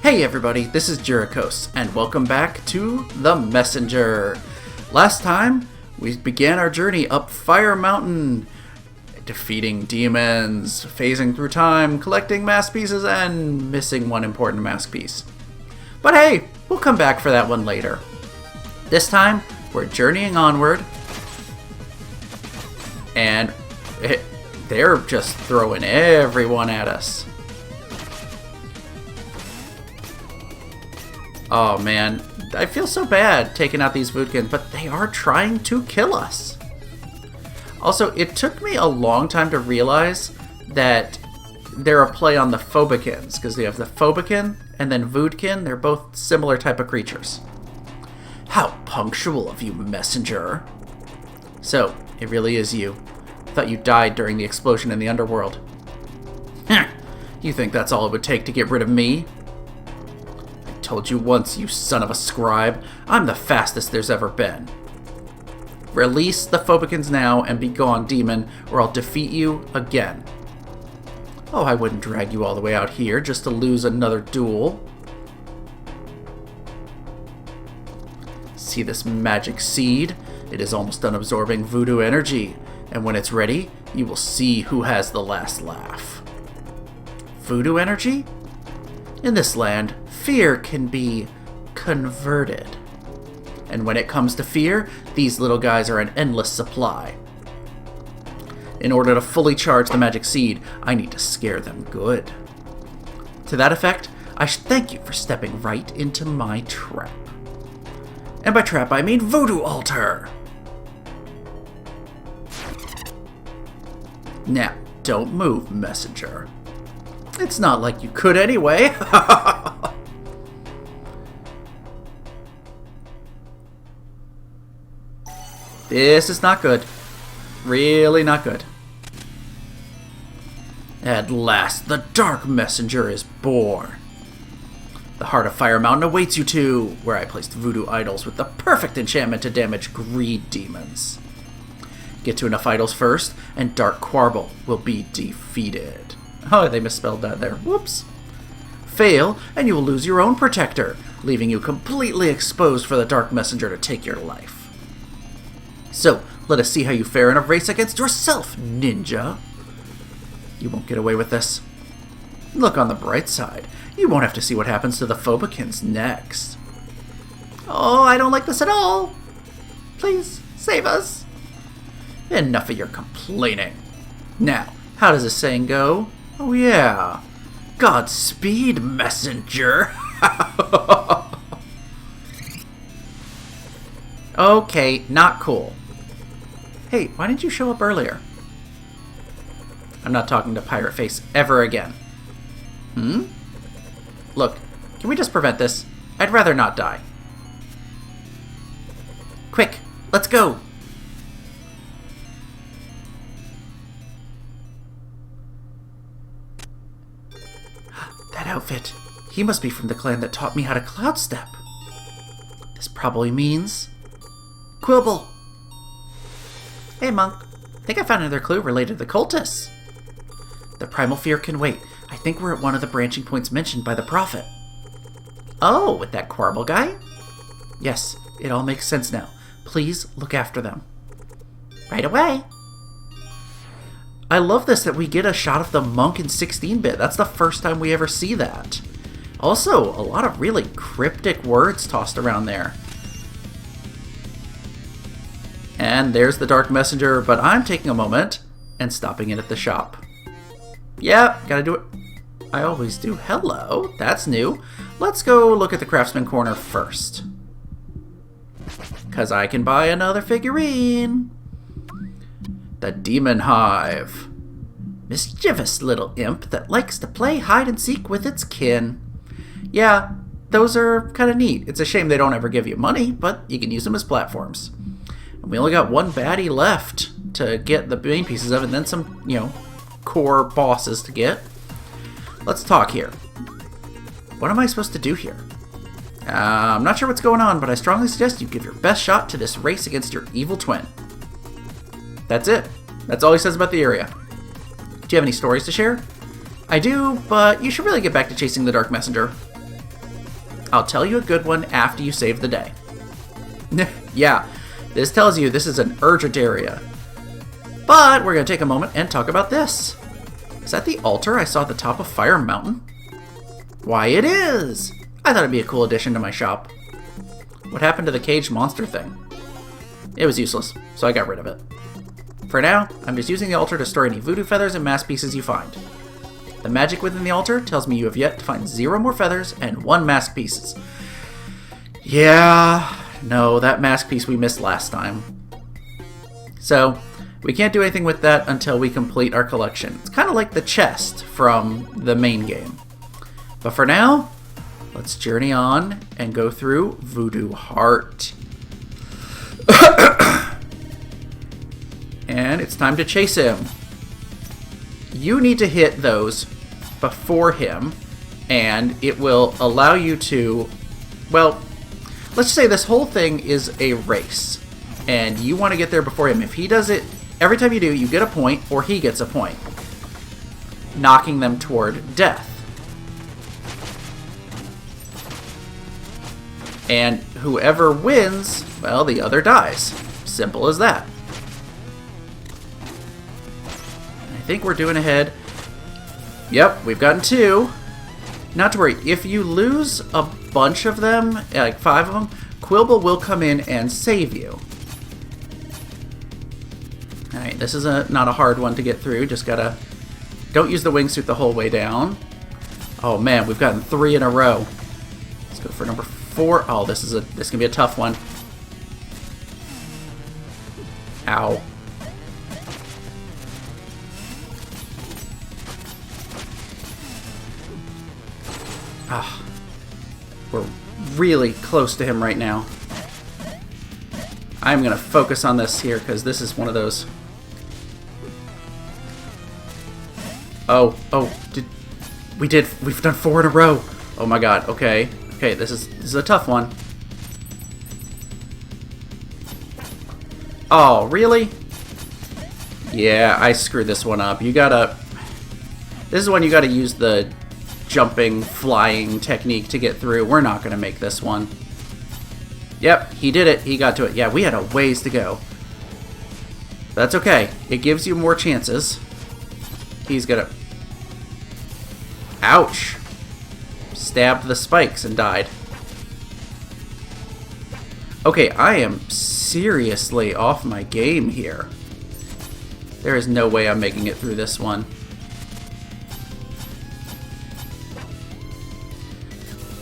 Hey everybody, this is Jurikos, and welcome back to The Messenger. Last time, we began our journey up Fire Mountain, defeating demons, phasing through time, collecting mask pieces, and missing one important mask piece. But hey, we'll come back for that one later. This time, we're journeying onward, and they're just throwing everyone at us. Oh man, I feel so bad taking out these Voodkins, but they are trying to kill us. Also, it took me a long time to realize that they're a play on the Phobikins, because they have the Phobikin and then Voodkin. They're both similar type of creatures. How punctual of you, messenger. So, it really is you. I thought you died during the explosion in the underworld. You think that's all it would take to get rid of me? Told you once, you son of a scribe. I'm the fastest there's ever been. Release the Phobikins now and be gone, demon, or I'll defeat you again. Oh, I wouldn't drag you all the way out here just to lose another duel. See this magic seed? It is almost done absorbing voodoo energy, and when it's ready, you will see who has the last laugh. Voodoo energy? In this land, fear can be converted. And when it comes to fear, these little guys are an endless supply. In order to fully charge the magic seed, I need to scare them good. To that effect, I should thank you for stepping right into my trap. And by trap, I mean voodoo altar! Now, don't move, messenger. It's not like you could anyway. This is not good. Really not good. At last, the Dark Messenger is born. The heart of Fire Mountain awaits you two, where I placed voodoo idols with the perfect enchantment to damage greed demons. Get to enough idols first, and Dark Quarble will be defeated. Oh, they misspelled that there. Whoops. Fail, and you will lose your own protector, leaving you completely exposed for the Dark Messenger to take your life. So, let us see how you fare in a race against yourself, ninja. You won't get away with this. Look on the bright side. You won't have to see what happens to the Phobikins next. Oh, I don't like this at all. Please, save us. Enough of your complaining. Now, how does this saying go? Oh yeah. Godspeed, messenger. Okay, not cool. Hey, why didn't you show up earlier? I'm not talking to Pirate Face ever again. Look, can we just prevent this? I'd rather not die. Quick, let's go. That outfit. He must be from the clan that taught me how to cloud step. This probably means Quibble. Hey, monk. Think I found another clue related to the cultists. The primal fear can wait. I think we're at one of the branching points mentioned by the prophet. Oh, with that Quarble guy? Yes, it all makes sense now. Please look after them. Right away. I love this that we get a shot of the monk in 16-bit. That's the first time we ever see that. Also, a lot of really cryptic words tossed around there. And there's the Dark Messenger, but I'm taking a moment and stopping in at the shop. Yeah, gotta do it. I always do. Hello, that's new. Let's go look at the Craftsman Corner first. Because I can buy another figurine. The Demon Hive. Mischievous little imp that likes to play hide-and-seek with its kin. Yeah, those are kind of neat. It's a shame they don't ever give you money, but you can use them as platforms. And we only got one baddie left to get the main pieces of, and then some, core bosses to get. Let's talk here. What am I supposed to do here? I'm not sure what's going on, but I strongly suggest you give your best shot to this race against your evil twin. That's it. That's all he says about the area. Do you have any stories to share? I do, but you should really get back to chasing the Dark Messenger. I'll tell you a good one after you save the day. Yeah, this tells you this is an urgent area. But we're going to take a moment and talk about this. Is that the altar I saw at the top of Fire Mountain? Why, it is! I thought it'd be a cool addition to my shop. What happened to the caged monster thing? It was useless, so I got rid of it. For now, I'm just using the altar to store any voodoo feathers and mask pieces you find. The magic within the altar tells me you have yet to find 0 more feathers and 1 mask pieces. Yeah, no, that mask piece we missed last time. So, we can't do anything with that until we complete our collection. It's kind of like the chest from the main game. But for now, let's journey on and go through Voodoo Heart. And it's time to chase him. You need to hit those before him, and it will allow you to, well, let's say this whole thing is a race, and you want to get there before him. If he does it, every time you do, you get a point, or he gets a point, knocking them toward death. And whoever wins, well, the other dies. Simple as that. I think we're doing ahead. Yep, we've gotten 2. Not to worry, if you lose a bunch of them, like 5 of them, Quilba will come in and save you. Alright, this is not a hard one to get through. Just gotta... Don't use the wingsuit the whole way down. Oh man, we've gotten 3 in a row. Let's go for number 4. Oh, this is gonna be a tough one. Ow. Ah, we're really close to him right now. I'm going to focus on this here because this is one of those... Oh, we've done 4 in a row. Oh my god, okay. Okay, this is a tough one. Oh, really? Yeah, I screwed this one up. You gotta... This is when you gotta use the jumping, flying technique to get through. We're not going to make this one. Yep, he did it. He got to it. Yeah, we had a ways to go. That's okay. It gives you more chances. He's going to... Ouch. Stabbed the spikes and died. Okay, I am seriously off my game here. There is no way I'm making it through this one.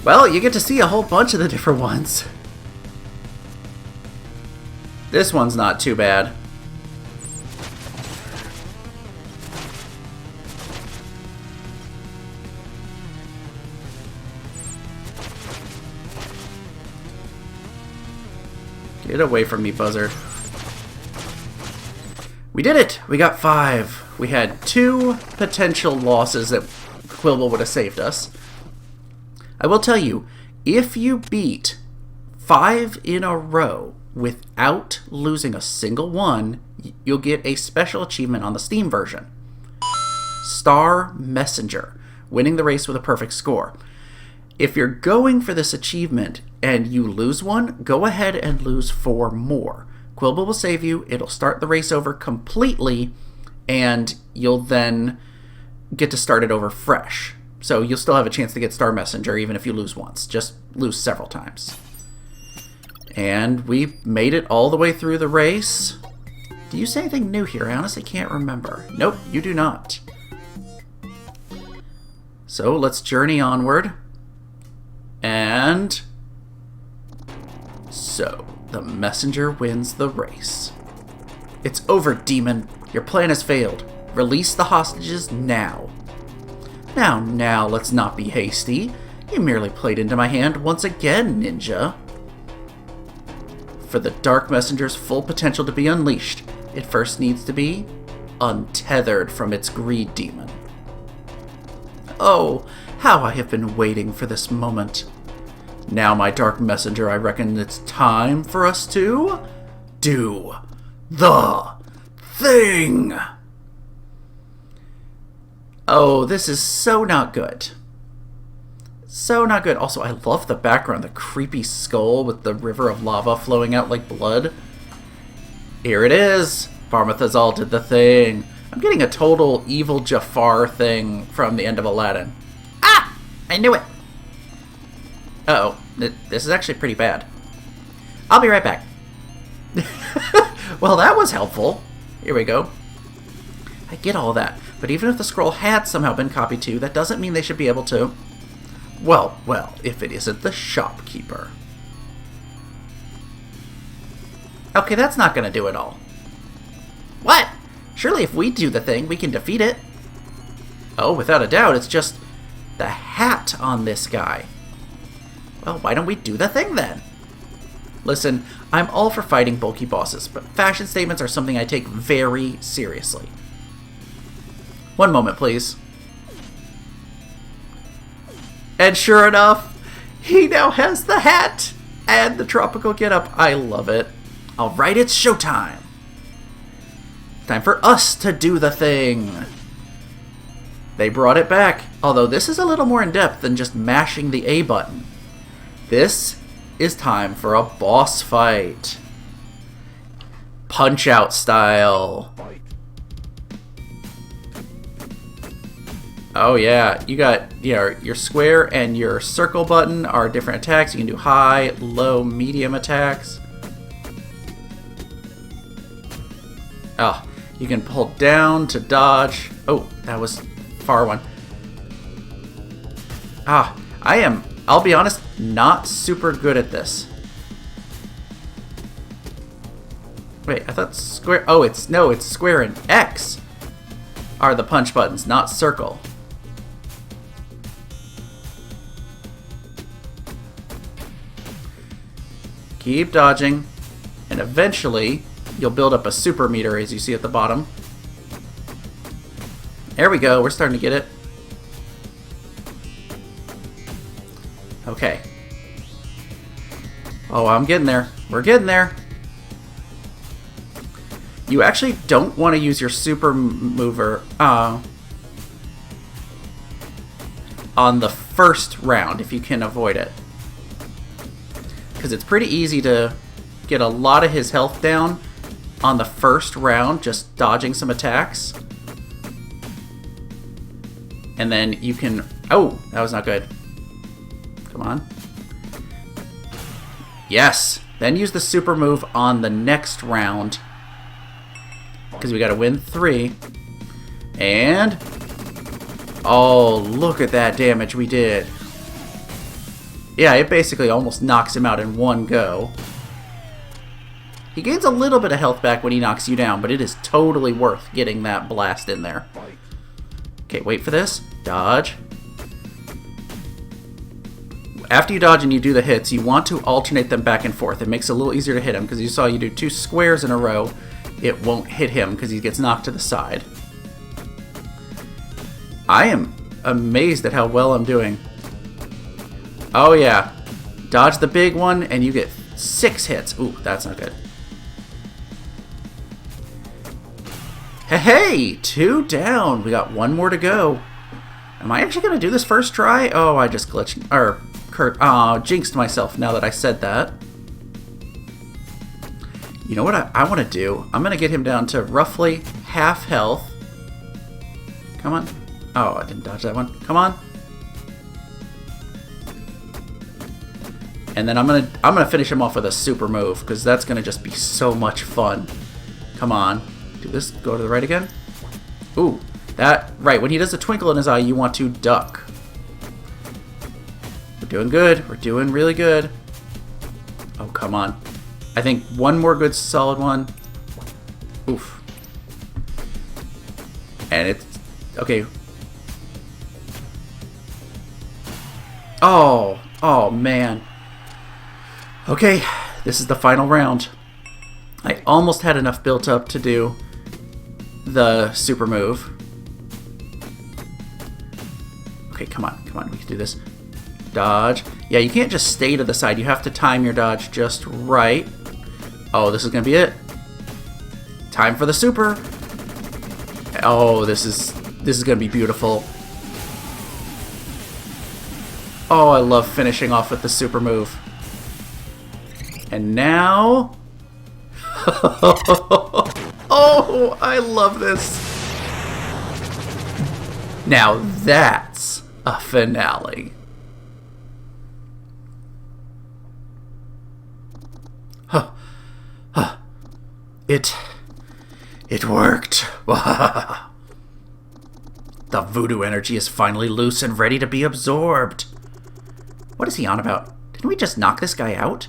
Well, you get to see a whole bunch of the different ones. This one's not too bad. Get away from me, buzzard. We did it! We got 5. We had 2 potential losses that Quilba would have saved us. I will tell you, if you beat 5 in a row without losing a single one, you'll get a special achievement on the Steam version. Star Messenger, winning the race with a perfect score. If you're going for this achievement and you lose one, go ahead and lose 4 more. Quilba will save you, it'll start the race over completely, and you'll then get to start it over fresh. So you'll still have a chance to get Star Messenger even if you lose once. Just lose several times. And we made it all the way through the race. Do you say anything new here? I honestly can't remember. Nope, you do not. So let's journey onward. And... So, the messenger wins the race. It's over, demon. Your plan has failed. Release the hostages now. Now, let's not be hasty. You merely played into my hand once again, ninja. For the Dark Messenger's full potential to be unleashed, it first needs to be untethered from its greed demon. Oh, how I have been waiting for this moment. Now, my Dark Messenger, I reckon it's time for us to do the thing. Oh, this is so not good. So not good. Also, I love the background. The creepy skull with the river of lava flowing out like blood. Here it is. Barmathazal did the thing. I'm getting a total evil Jafar thing from the end of Aladdin. Ah! I knew it. Uh-oh. This is actually pretty bad. I'll be right back. Well, that was helpful. Here we go. I get all that. But even if the scroll had somehow been copied too, that doesn't mean they should be able to. Well, if it isn't the shopkeeper. Okay, that's not going to do it all. What? Surely if we do the thing, we can defeat it. Oh, without a doubt, it's just the hat on this guy. Well, why don't we do the thing then? Listen, I'm all for fighting bulky bosses, but fashion statements are something I take very seriously. One moment, please. And sure enough, he now has the hat and the tropical getup. I love it. All right, it's showtime. Time for us to do the thing. They brought it back, although this is a little more in-depth than just mashing the A button. This is time for a boss fight. Punch-Out style. Oh yeah, you got your square and your circle button are different attacks. You can do high, low, medium attacks. Oh, you can pull down to dodge. Oh, that was far one. I'll be honest, not super good at this. Wait, I thought square, it's square and X are the punch buttons, not circle. Keep dodging, and eventually you'll build up a super meter as you see at the bottom. There we go, we're starting to get it. Okay. Oh, I'm getting there. We're getting there. You actually don't want to use your super mover on the first round if you can avoid it. Because it's pretty easy to get a lot of his health down on the first round, just dodging some attacks. And then you can... Oh, that was not good. Come on. Yes! Then use the super move on the next round. Because we gotta win 3. And... Oh, look at that damage we did. Yeah, it basically almost knocks him out in one go. He gains a little bit of health back when he knocks you down, but it is totally worth getting that blast in there. Okay, wait for this. Dodge. After you dodge and you do the hits, you want to alternate them back and forth. It makes it a little easier to hit him, because you saw you do 2 squares in a row, it won't hit him because he gets knocked to the side. I am amazed at how well I'm doing. Oh yeah. Dodge the big one and you get 6 hits. Ooh, that's not good. Hey, 2 down. We got 1 more to go. Am I actually going to do this first try? Oh, I just glitched, or jinxed myself now that I said that. You know what I want to do? I'm going to get him down to roughly half health. Come on. Oh, I didn't dodge that one. Come on. And then I'm gonna finish him off with a super move, because that's gonna just be so much fun. Come on. Do this. Go to the right again. Ooh. That, right, when he does a twinkle in his eye, you want to duck. We're doing good. We're doing really good. Oh, come on. I think 1 more good solid one. Oof. And it's... Okay. Oh, man. Okay, this is the final round. I almost had enough built up to do the super move. Okay, come on, we can do this. Dodge. Yeah, you can't just stay to the side. You have to time your dodge just right. Oh, this is gonna be it. Time for the super. Oh, this is gonna be beautiful. Oh, I love finishing off with the super move. And now... Oh, I love this. Now that's a finale. It worked. The voodoo energy is finally loose and ready to be absorbed. What is he on about? Didn't we just knock this guy out?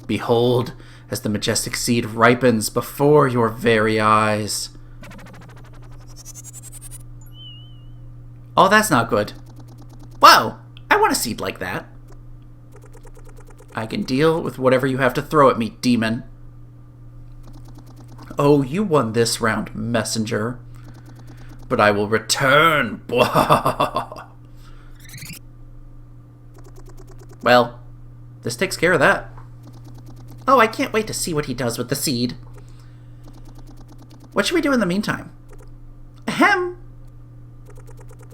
Behold, as the majestic seed ripens before your very eyes. Oh, that's not good. Whoa! I want a seed like that. I can deal with whatever you have to throw at me, demon. Oh, you won this round, messenger. But I will return. Well, this takes care of that. Oh, I can't wait to see what he does with the seed. What should we do in the meantime? Ahem.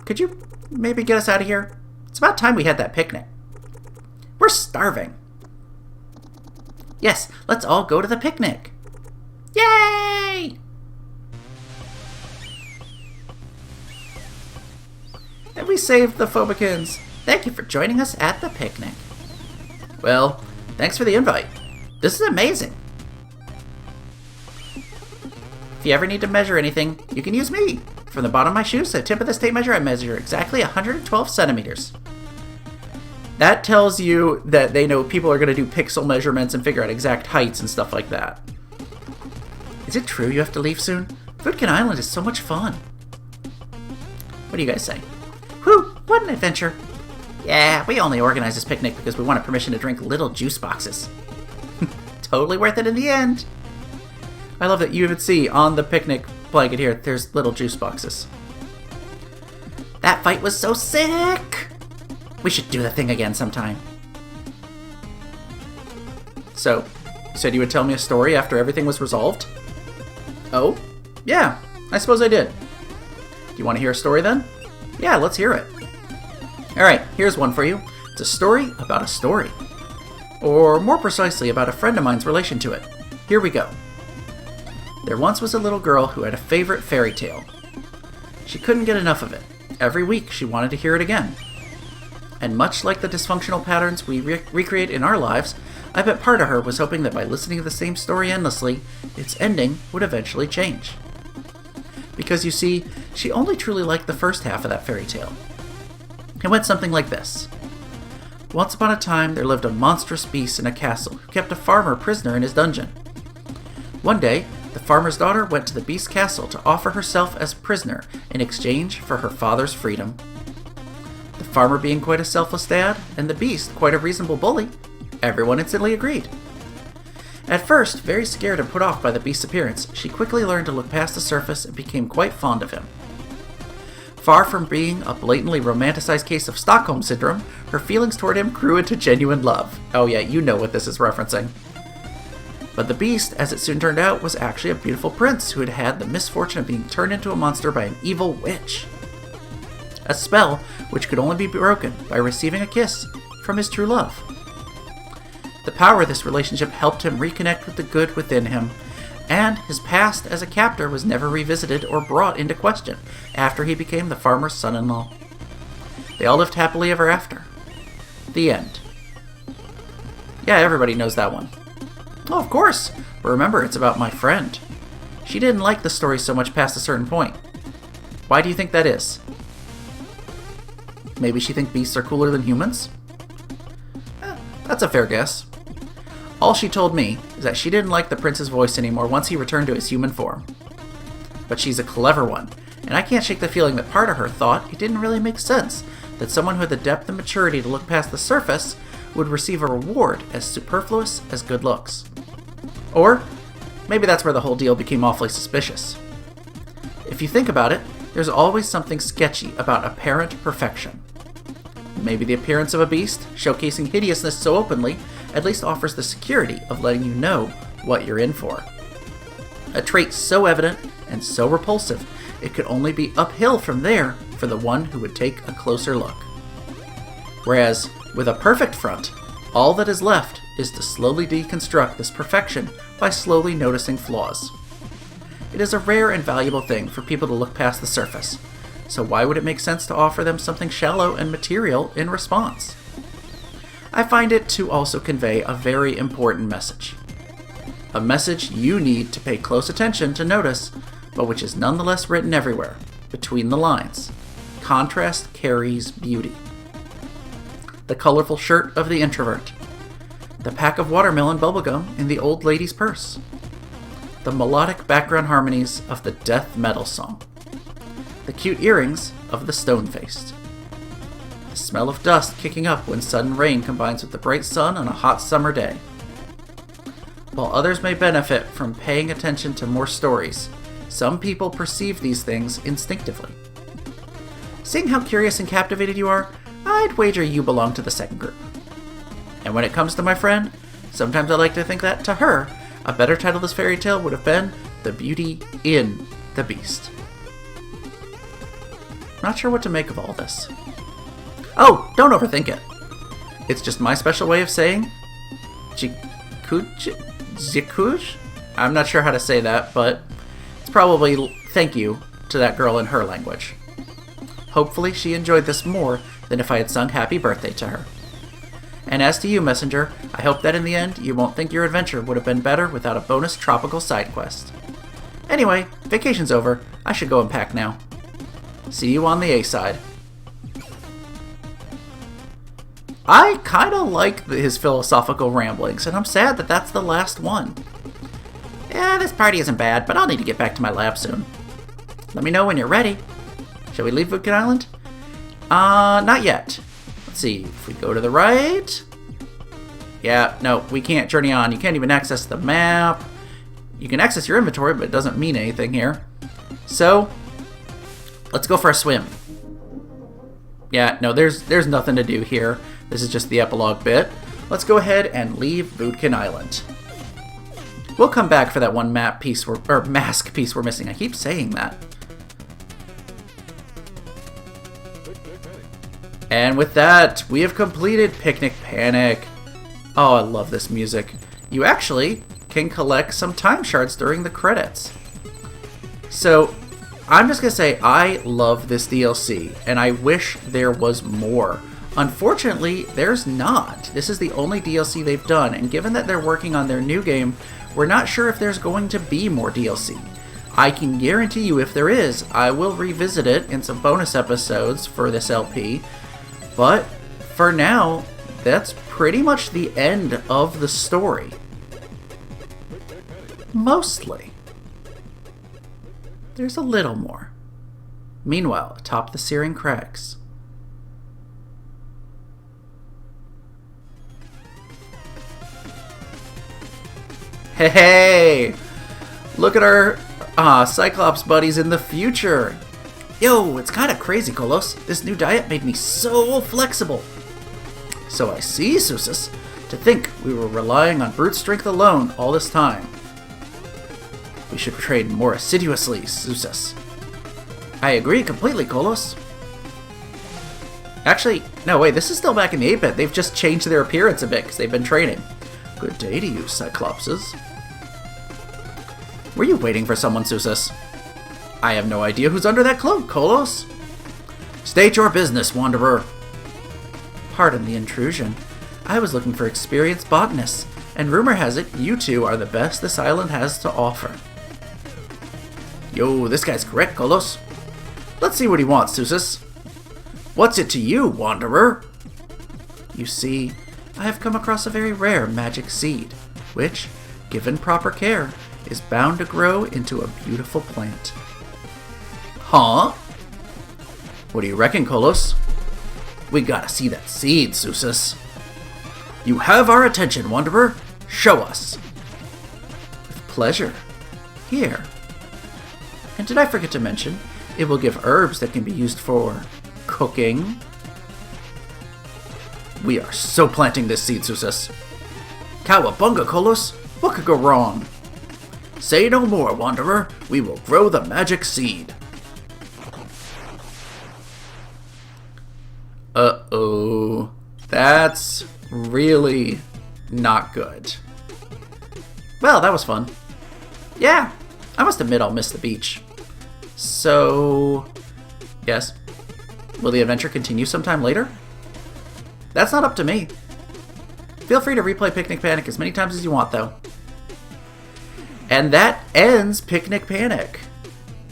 Could you maybe get us out of here? It's about time we had that picnic. We're starving. Yes, let's all go to the picnic. Yay! And we saved the Phobicans. Thank you for joining us at the picnic. Well, thanks for the invite. This is amazing. If you ever need to measure anything, you can use me. From the bottom of my shoes to the tip of this tape measure, I measure exactly 112 centimeters. That tells you that they know people are going to do pixel measurements and figure out exact heights and stuff like that. Is it true you have to leave soon? Voodoo Island is so much fun. What do you guys say? Whew, what an adventure. Yeah, we only organized this picnic because we wanted permission to drink little juice boxes. Totally worth it in the end. I love that you even see on the picnic blanket here, there's little juice boxes. That fight was so sick! We should do the thing again sometime. So, you said you would tell me a story after everything was resolved? Oh? Yeah, I suppose I did. Do you want to hear a story then? Yeah, let's hear it. Alright, here's one for you. It's a story about a story. Or more precisely, about a friend of mine's relation to it. Here we go. There once was a little girl who had a favorite fairy tale. She couldn't get enough of it. Every week she wanted to hear it again. And much like the dysfunctional patterns we recreate in our lives, I bet part of her was hoping that by listening to the same story endlessly, its ending would eventually change. Because you see, she only truly liked the first half of that fairy tale. It went something like this. Once upon a time, there lived a monstrous beast in a castle who kept a farmer prisoner in his dungeon. One day, the farmer's daughter went to the beast's castle to offer herself as prisoner in exchange for her father's freedom. The farmer being quite a selfless dad, and the beast quite a reasonable bully, everyone instantly agreed. At first, very scared and put off by the beast's appearance, she quickly learned to look past the surface and became quite fond of him. Far from being a blatantly romanticized case of Stockholm Syndrome, her feelings toward him grew into genuine love. Oh yeah, you know what this is referencing. But the beast, as it soon turned out, was actually a beautiful prince who had had the misfortune of being turned into a monster by an evil witch. A spell which could only be broken by receiving a kiss from his true love. The power of this relationship helped him reconnect with the good within him, and his past as a captor was never revisited or brought into question after he became the farmer's son-in-law. They all lived happily ever after. The end. Yeah, everybody knows that one. Oh, of course, but remember, it's about my friend. She didn't like the story so much past a certain point. Why do you think that is? Maybe she thinks beasts are cooler than humans? That's a fair guess. All she told me is that she didn't like the prince's voice anymore once he returned to his human form. But she's a clever one, and I can't shake the feeling that part of her thought it didn't really make sense that someone who had the depth and maturity to look past the surface would receive a reward as superfluous as good looks. Or, maybe that's where the whole deal became awfully suspicious. If you think about it, there's always something sketchy about apparent perfection. Maybe the appearance of a beast, showcasing hideousness so openly, at least offers the security of letting you know what you're in for. A trait so evident and so repulsive, it could only be uphill from there for the one who would take a closer look. Whereas, with a perfect front, all that is left is to slowly deconstruct this perfection by slowly noticing flaws. It is a rare and valuable thing for people to look past the surface, so why would it make sense to offer them something shallow and material in response? I find it to also convey a very important message. A message you need to pay close attention to notice, but which is nonetheless written everywhere, between the lines. Contrast carries beauty. The colorful shirt of the introvert. The pack of watermelon bubblegum in the old lady's purse. The melodic background harmonies of the death metal song. The cute earrings of the stone-faced. The smell of dust kicking up when sudden rain combines with the bright sun on a hot summer day. While others may benefit from paying attention to more stories, some people perceive these things instinctively. Seeing how curious and captivated you are, I'd wager you belong to the second group. And when it comes to my friend, sometimes I like to think that, to her, a better title of this fairy tale would have been The Beauty in the Beast. Not sure what to make of all this. Oh, don't overthink it. It's just my special way of saying Zikuj? I'm not sure how to say that, but it's probably thank you to that girl in her language. Hopefully she enjoyed this more than if I had sung happy birthday to her. And as to you, Messenger, I hope that in the end you won't think your adventure would have been better without a bonus tropical side quest. Anyway, vacation's over. I should go and pack now. See you on the A side. I kinda like his philosophical ramblings, and I'm sad that that's the last one. Yeah, this party isn't bad, but I'll need to get back to my lab soon. Let me know when you're ready. Shall we leave Voodoo Island? Not yet. Let's see, if we go to the right... Yeah, no, we can't journey on. You can't even access the map. You can access your inventory, but it doesn't mean anything here. So, let's go for a swim. Yeah, no, there's nothing to do here. This is just the epilogue bit. Let's go ahead and leave Voodoo Island. We'll come back for that one map piece or mask piece we're missing. I keep saying that. And with that, we have completed Picnic Panic. Oh, I love this music. You actually can collect some time shards during the credits. So, I'm just going to say I love this DLC, and I wish there was more. Unfortunately, there's not. This is the only DLC they've done, and given that they're working on their new game, we're not sure if there's going to be more DLC. I can guarantee you if there is, I will revisit it in some bonus episodes for this LP. But for now, that's pretty much the end of the story. Mostly. There's a little more. Meanwhile, atop the Searing Crags. Hey! Look at our Cyclops buddies in the future. Yo, it's kind of crazy, Kolos. This new diet made me so flexible. So I see, Susus. To think we were relying on brute strength alone all this time. We should train more assiduously, Susus. I agree completely, Kolos. Actually, no, wait, this is still back in the 8-bit. They've just changed their appearance a bit because they've been training. Good day to you, Cyclopses. Were you waiting for someone, Susus? I have no idea who's under that cloak, Kolos. State your business, Wanderer. Pardon the intrusion. I was looking for experienced botanists, and rumor has it you two are the best this island has to offer. Yo, this guy's correct, Kolos. Let's see what he wants, Susus. What's it to you, Wanderer? You see, I have come across a very rare magic seed, which, given proper care, is bound to grow into a beautiful plant. Huh? What do you reckon, Kolos? We gotta see that seed, Susus. You have our attention, Wanderer. Show us. With pleasure. Here. And did I forget to mention, it will give herbs that can be used for cooking. We are so planting this seed, Susus. Cowabunga, Kolos. What could go wrong? Say no more, Wanderer. We will grow the magic seed. Uh-oh. That's really not good. Well, that was fun. Yeah, I must admit I'll miss the beach. So, yes. Will the adventure continue sometime later? That's not up to me. Feel free to replay Picnic Panic as many times as you want, though. And that ends Picnic Panic.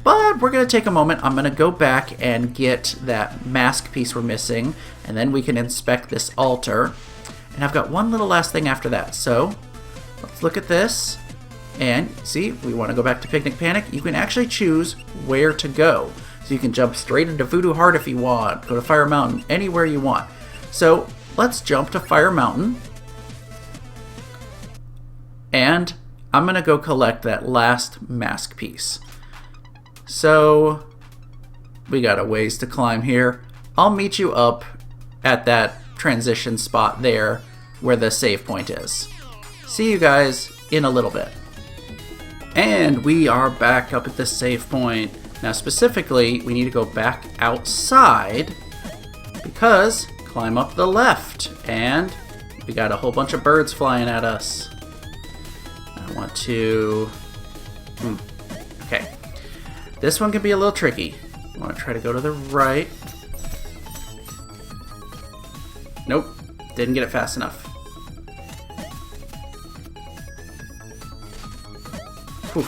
But we're going to take a moment. I'm going to go back and get that mask piece we're missing, and then we can inspect this altar. And I've got one little last thing after that. So, let's look at this. And, see, we want to go back to Picnic Panic. You can actually choose where to go. So you can jump straight into Voodoo Heart if you want. Go to Fire Mountain, anywhere you want. So, let's jump to Fire Mountain. And I'm going to go collect that last mask piece. So, we got a ways to climb here. I'll meet you up at that transition spot there where the save point is. See you guys in a little bit. And we are back up at the save point. Now specifically, we need to go back outside because climb up the left and we got a whole bunch of birds flying at us. I want to... Okay. This one can be a little tricky. I want to try to go to the right. Nope. Didn't get it fast enough. Whew.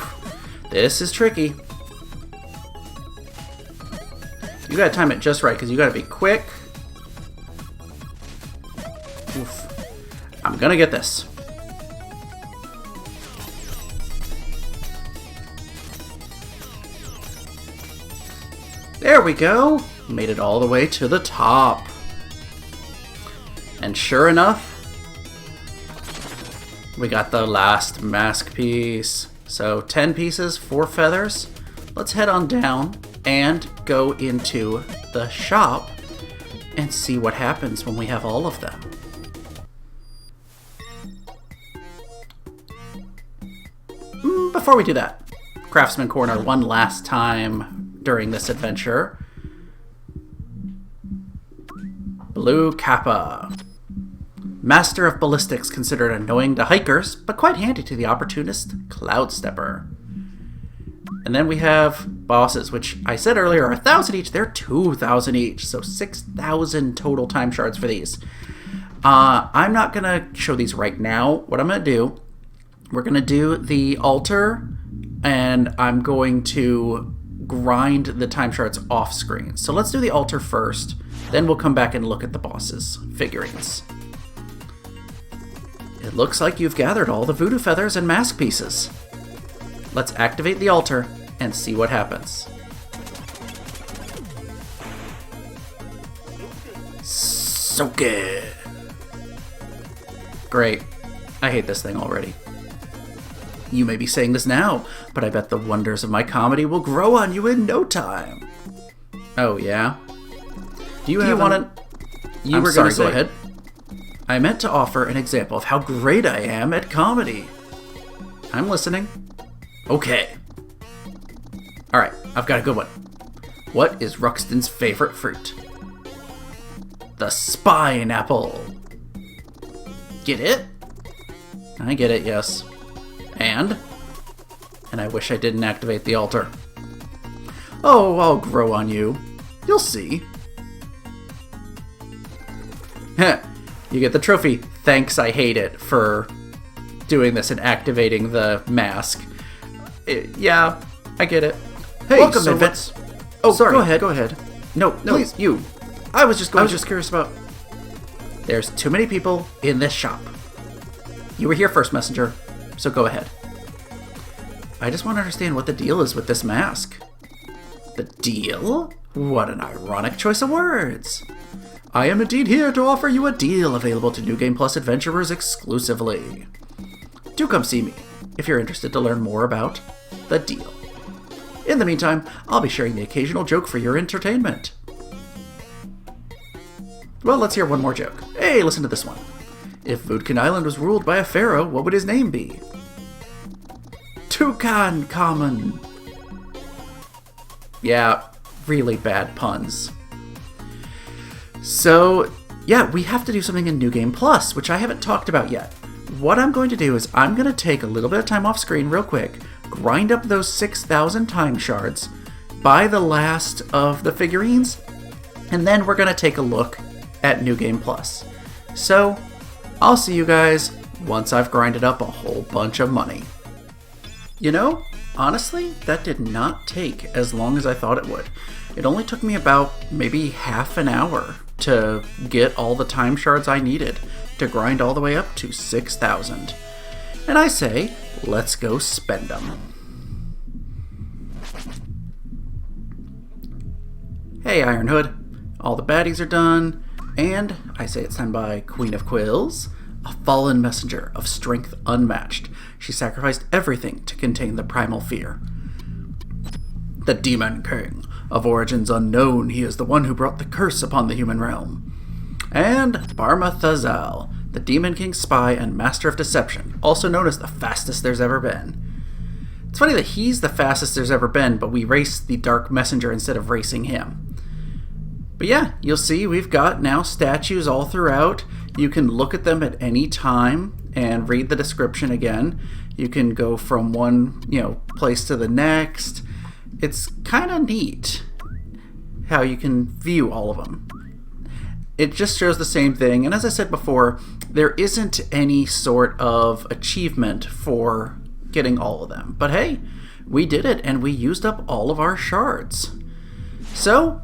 This is tricky. You gotta time it just right, because you gotta be quick. Oof. I'm gonna get this. There we go. Made it all the way to the top. And sure enough, we got the last mask piece. So 10 pieces, 4 feathers. Let's head on down and go into the shop and see what happens when we have all of them. Before we do that, Craftsman Corner one last time during this adventure. Blue Kappa. Master of ballistics considered annoying to hikers, but quite handy to the opportunist Cloud Stepper. And then we have bosses, which I said earlier are 1,000 each. They're 2,000 each, so 6,000 total time shards for these. I'm not going to show these right now. What I'm going to do, we're going to do the altar, and I'm going to grind the time shards off screen. So let's do the altar first, then we'll come back and look at the bosses' figurines. It looks like you've gathered all the voodoo feathers and mask pieces. Let's activate the altar and see what happens. Soak it! Great. I hate this thing already. You may be saying this now, but I bet the wonders of my comedy will grow on you in no time. Oh, yeah? Do you want to... You were going to say... Go ahead. I meant to offer an example of how great I am at comedy. I'm listening. Okay. Alright, I've got a good one. What is Ruxton's favorite fruit? The spine apple. Get it? I get it, yes. And I wish I didn't activate the altar. Oh, I'll grow on you. You'll see. Heh. You get the trophy. Thanks, I hate it, for doing this and activating the mask. Yeah, I get it. Hey, welcome, so Vince. Oh, sorry. Go ahead. No, please, you. I was just curious about... There's too many people in this shop. You were here first, Messenger, so go ahead. I just want to understand what the deal is with this mask. The deal? What an ironic choice of words. I am indeed here to offer you a deal available to New Game Plus adventurers exclusively. Do come see me if you're interested to learn more about the deal. In the meantime, I'll be sharing the occasional joke for your entertainment. Well, let's hear one more joke. Hey, listen to this one. If Voodoo Island was ruled by a pharaoh, what would his name be? Toucan Common. Yeah, really bad puns. So, yeah, we have to do something in New Game Plus, which I haven't talked about yet. What I'm going to do is I'm going to take a little bit of time off screen real quick, grind up those 6,000 time shards, buy the last of the figurines, and then we're going to take a look at New Game Plus. So, I'll see you guys once I've grinded up a whole bunch of money. You know, honestly, that did not take as long as I thought it would. It only took me about maybe half an hour to get all the time shards I needed to grind all the way up to 6,000. And I say, let's go spend them. Hey Iron Hood, all the baddies are done, and I say it's time to buy Queen of Quills, a fallen messenger of strength unmatched. She sacrificed everything to contain the primal fear. The Demon King, of origins unknown, he is the one who brought the curse upon the human realm. And Barma Thazal, the Demon King's spy and master of deception, also known as the fastest there's ever been. It's funny that he's the fastest there's ever been, but we raced the Dark Messenger instead of racing him. But yeah, you'll see we've got now statues all throughout. You can look at them at any time and read the description again. You can go from one, place to the next. It's kind of neat how you can view all of them. It just shows the same thing, and as I said before, there isn't any sort of achievement for getting all of them. But hey, we did it, and we used up all of our shards. So,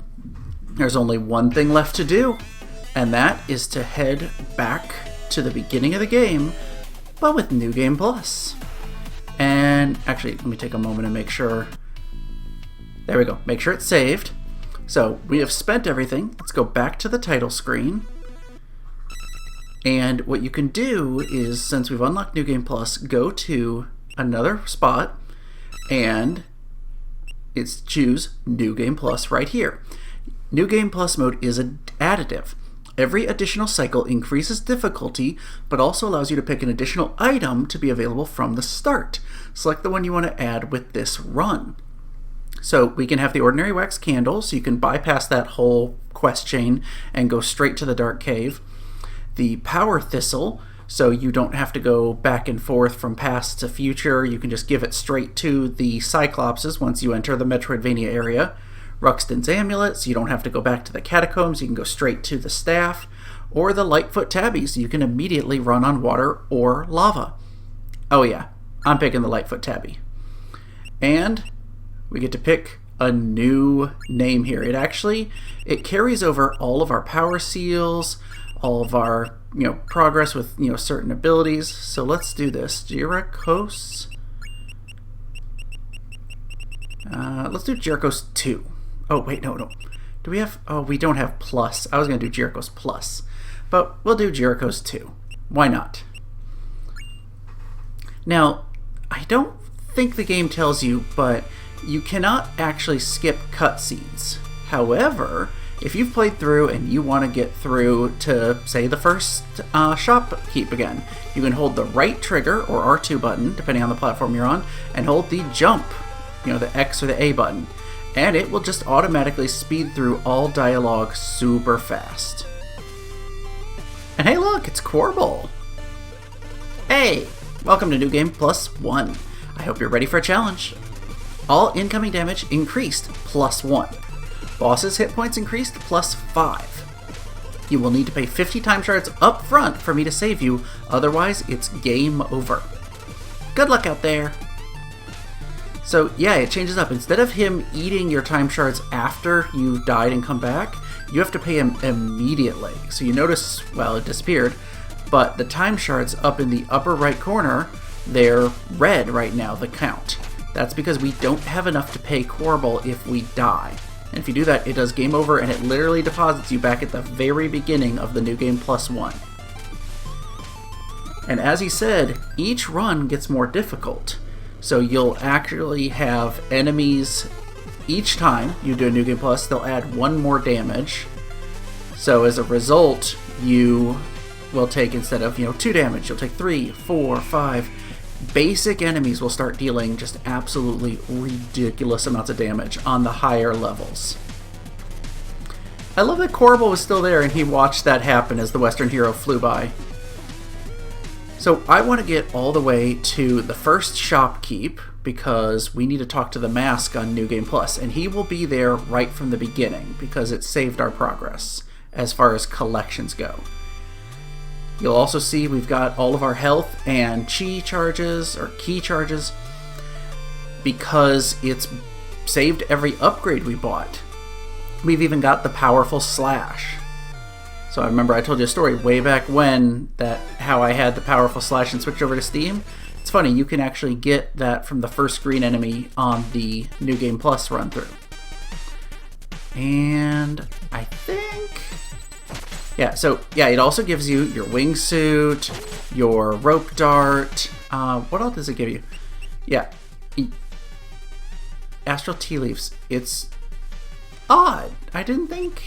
there's only one thing left to do, and that is to head back to the beginning of the game, but with New Game Plus. And actually, let me take a moment and make sure. There we go. Make sure it's saved. So we have spent everything. Let's go back to the title screen. And what you can do is, since we've unlocked New Game Plus, go to another spot and it's choose New Game Plus right here. New Game Plus mode is additive. Every additional cycle increases difficulty, but also allows you to pick an additional item to be available from the start. Select the one you want to add with this run. So we can have the ordinary wax candle, so you can bypass that whole quest chain and go straight to the dark cave. The power thistle, so you don't have to go back and forth from past to future. You can just give it straight to the Cyclopses once you enter the Metroidvania area. Ruxton's amulet, so you don't have to go back to the catacombs. You can go straight to the staff. Or the Lightfoot tabby, so you can immediately run on water or lava. Oh yeah, I'm picking the Lightfoot tabby. And we get to pick a new name here. It carries over all of our power seals, all of our progress with certain abilities. So let's do this. Jyricos. Let's do Jyricos 2. Oh wait, no. Do we have? Oh, we don't have plus. I was gonna do Jyricos plus, but we'll do Jyricos 2. Why not? Now, I don't think the game tells you, but you cannot actually skip cutscenes. However, if you've played through and you want to get through to, say, the first shopkeep again, you can hold the right trigger, or R2 button, depending on the platform you're on, and hold the jump, the X or the A button, and it will just automatically speed through all dialogue super fast. And hey look, it's Corbel! Hey! Welcome to New Game Plus 1. I hope you're ready for a challenge. All incoming damage increased +1. Bosses' hit points increased +5. You will need to pay 50 time shards up front for me to save you, otherwise it's game over. Good luck out there! So yeah, it changes up. Instead of him eating your time shards after you've died and come back, you have to pay him immediately. So you notice, well, it disappeared, but the time shards up in the upper right corner, they're red right now, the count. That's because we don't have enough to pay Corbel if we die. And if you do that, it does game over and it literally deposits you back at the very beginning of the New Game Plus 1. And as he said, each run gets more difficult. So you'll actually have enemies each time you do a New Game Plus, they'll add 1 more damage. So as a result, you will take, instead of 2 damage, you'll take 3, 4, 5. Basic enemies will start dealing just absolutely ridiculous amounts of damage on the higher levels. I love that Corbel was still there and he watched that happen as the Western hero flew by. So I want to get all the way to the first shopkeep because we need to talk to the Mask on New Game Plus, and he will be there right from the beginning because it saved our progress as far as collections go. You'll also see we've got all of our health and chi charges, or key charges, because it's saved every upgrade we bought. We've even got the powerful slash. So I remember I told you a story way back when that how I had the powerful slash and switched over to Steam. It's funny, you can actually get that from the first green enemy on the New Game Plus run through. And I think... yeah, it also gives you your wingsuit, your rope dart. What else does it give you? Yeah. Astral tea leaves. It's odd. I didn't think...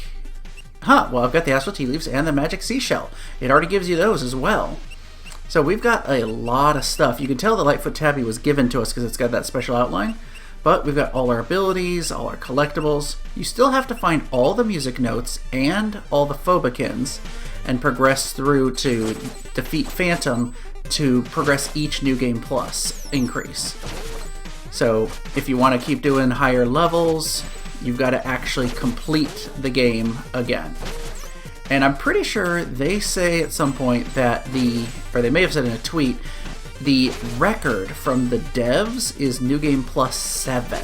well, I've got the Astral tea leaves and the magic seashell. It already gives you those as well. So we've got a lot of stuff. You can tell the Lightfoot Tabby was given to us because it's got that special outline. But we've got all our abilities, all our collectibles. You still have to find all the music notes and all the Phobikins and progress through to defeat Phantom to progress each New Game Plus increase. So if you want to keep doing higher levels, you've got to actually complete the game again. And I'm pretty sure they say at some point that or they may have said in a tweet, the record from the devs is New Game Plus 7,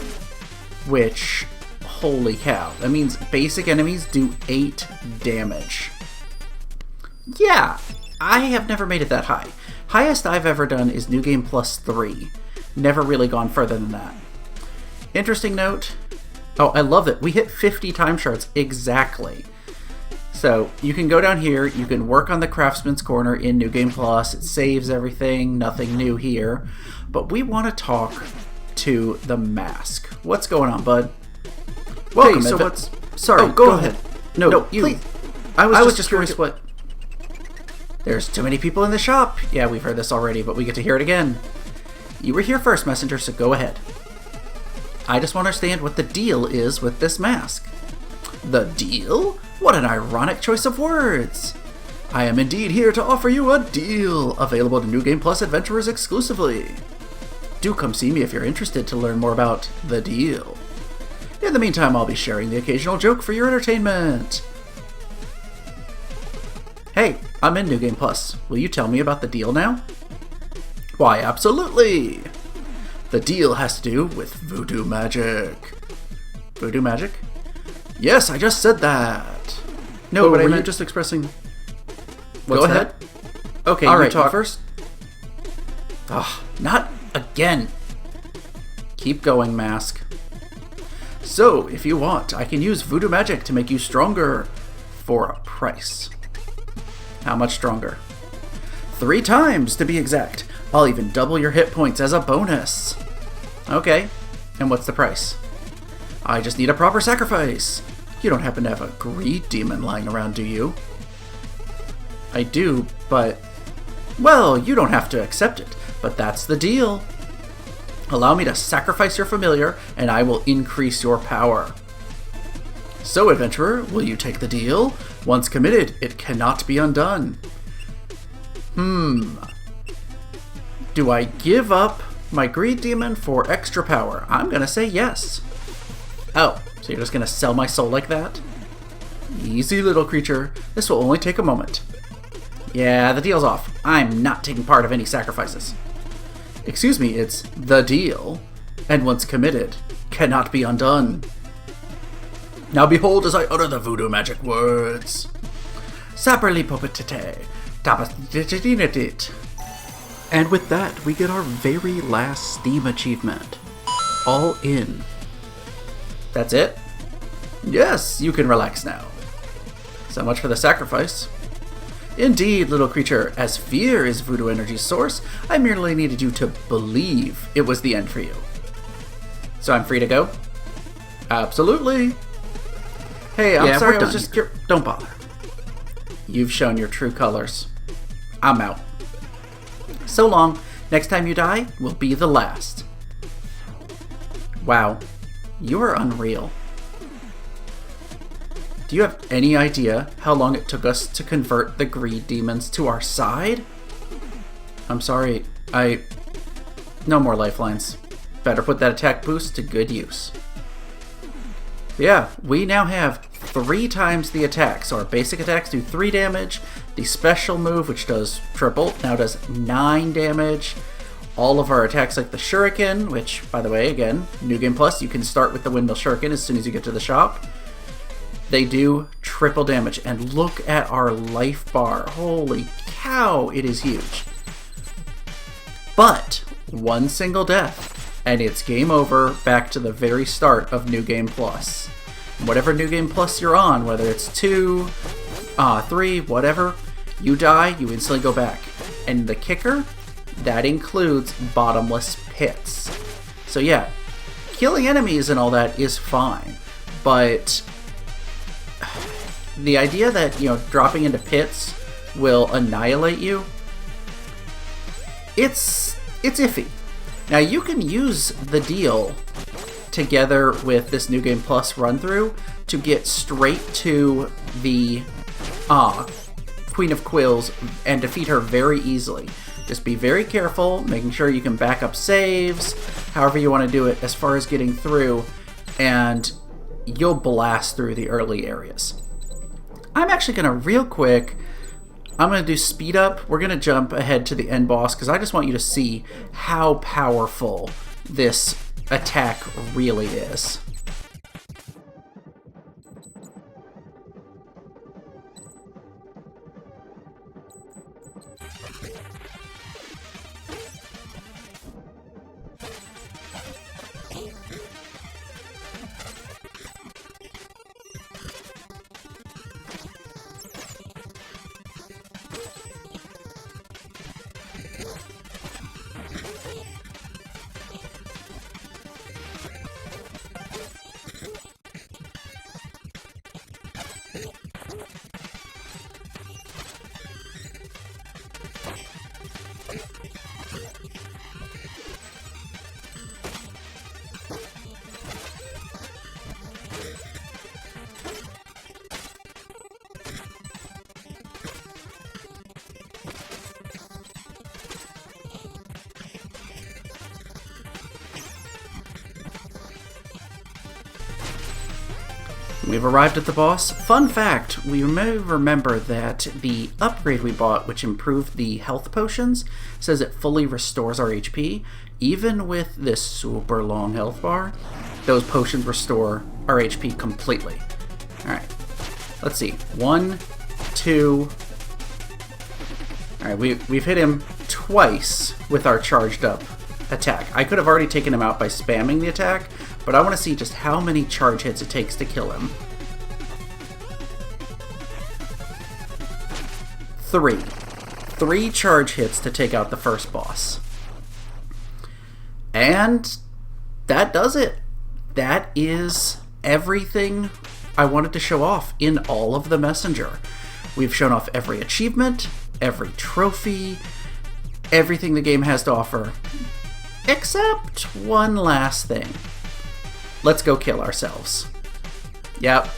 which, holy cow, that means basic enemies do 8 damage. Yeah, I have never made it that high. Highest I've ever done is New Game Plus 3. Never really gone further than that. Interesting note. Oh, I love it. We hit 50 time shards exactly. So you can go down here, you can work on the Craftsman's Corner in New Game Plus, it saves everything, nothing new here. But we want to talk to the Mask. What's going on, bud? Welcome, hey, so what's... Sorry, oh, go ahead. No, you. Please. I was just curious what... There's too many people in the shop. Yeah, we've heard this already, but we get to hear it again. You were here first, Messenger, so go ahead. I just want to understand what the deal is with this mask. The deal? What an ironic choice of words! I am indeed here to offer you a deal, available to New Game Plus adventurers exclusively. Do come see me if you're interested to learn more about the deal. In the meantime, I'll be sharing the occasional joke for your entertainment. Hey, I'm in New Game Plus. Will you tell me about the deal now? Why, absolutely! The deal has to do with voodoo magic. Voodoo magic? Yes, I just said that. No, but were you just expressing... Go ahead. Okay, all right, you talk first. Ugh, not again. Keep going, Mask. So, if you want, I can use voodoo magic to make you stronger for a price. How much stronger? 3 times, to be exact. I'll even double your hit points as a bonus. Okay, and what's the price? I just need a proper sacrifice. You don't happen to have a greed demon lying around, do you? I do, but... Well, you don't have to accept it, but that's the deal. Allow me to sacrifice your familiar, and I will increase your power. So, adventurer, will you take the deal? Once committed, it cannot be undone. Do I give up my greed demon for extra power? I'm gonna say yes. Oh, so you're just gonna sell my soul like that? Easy, little creature. This will only take a moment. Yeah, the deal's off. I'm not taking part of any sacrifices. Excuse me, it's the deal, and once committed, cannot be undone. Now behold as I utter the voodoo magic words. Saperli popetite, tapastinit. And with that, we get our very last Steam achievement. All in. That's it? Yes, you can relax now. So much for the sacrifice. Indeed, little creature, as fear is voodoo energy's source, I merely needed you to believe it was the end for you. So I'm free to go? Absolutely. Hey, I'm sorry, I was just... Don't bother. You've shown your true colors. I'm out. So long. Next time you die will be the last. Wow. You are unreal. Do you have any idea how long it took us to convert the greed demons to our side? I'm sorry, no more lifelines. Better put that attack boost to good use. Yeah, we now have 3 times the attack. So our basic attacks do 3 damage. The special move, which does triple, now does 9 damage. All of our attacks like the Shuriken, which, by the way, again, New Game Plus, you can start with the Windmill Shuriken as soon as you get to the shop. They do triple damage. And look at our life bar. Holy cow, it is huge. But one single death, and it's game over, back to the very start of New Game Plus. Whatever New Game Plus you're on, whether it's 2, 3, whatever, you die, you instantly go back. And the kicker, that includes bottomless pits. So yeah, killing enemies and all that is fine, but the idea that, you know, dropping into pits will annihilate you, it's iffy. Now you can use the deal together with this New Game Plus run through to get straight to the Queen of Quills and defeat her very easily. Just be very careful, making sure you can back up saves, however you want to do it as far as getting through, and you'll blast through the early areas. I'm actually going to real quick, I'm going to do speed up. We're going to jump ahead to the end boss because I just want you to see how powerful this attack really is. We've arrived at the boss. Fun fact, we may remember that the upgrade we bought, which improved the health potions, says it fully restores our HP. Even with this super long health bar, those potions restore our HP completely. Alright, let's see. 1, 2... Alright, we've hit him twice with our charged up attack. I could have already taken him out by spamming the attack, but I want to see just how many charge hits it takes to kill him. 3. 3 charge hits to take out the first boss. And that does it. That is everything I wanted to show off in all of the Messenger. We've shown off every achievement, every trophy, everything the game has to offer, except one last thing. Let's go kill ourselves. Yep.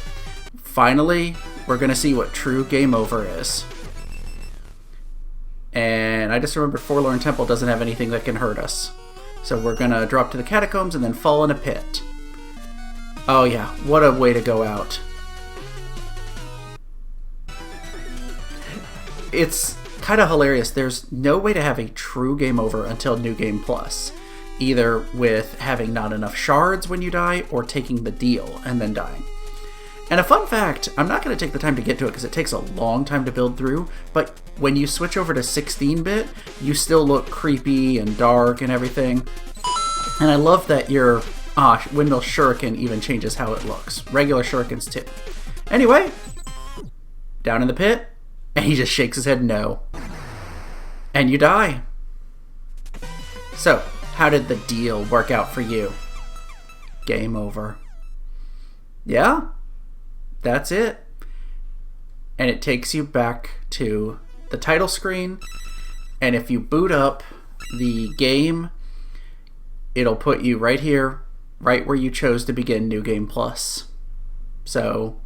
Finally, we're going to see what true game over is. And I just remembered Forlorn Temple doesn't have anything that can hurt us. So we're going to drop to the catacombs and then fall in a pit. Oh yeah, what a way to go out. It's kind of hilarious. There's no way to have a true game over until New Game Plus. Either with having not enough shards when you die, or taking the deal and then dying. And a fun fact, I'm not going to take the time to get to it because it takes a long time to build through, but when you switch over to 16-bit, you still look creepy and dark and everything. And I love that your Windmill Shuriken even changes how it looks. Regular Shurikens too. Anyway, down in the pit, and he just shakes his head no. And you die. So, how did the deal work out for you? Game over. Yeah? That's it. And it takes you back to the title screen. And if you boot up the game, it'll put you right here, right where you chose to begin New Game Plus. So,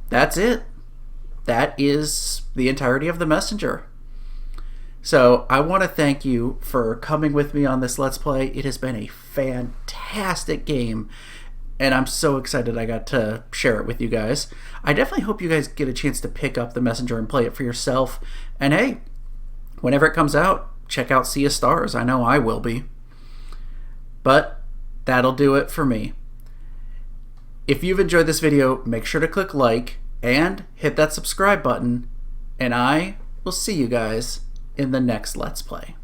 that's it. That is the entirety of the messenger. So I want to thank you for coming with me on this Let's Play. It has been a fantastic game, and I'm so excited I got to share it with you guys. I definitely hope you guys get a chance to pick up the messenger and play it for yourself. And hey, whenever it comes out, check out Sea of Stars. I know I will be. But that'll do it for me. If you've enjoyed this video, make sure to click like and hit that subscribe button, and I will see you guys in the next Let's Play.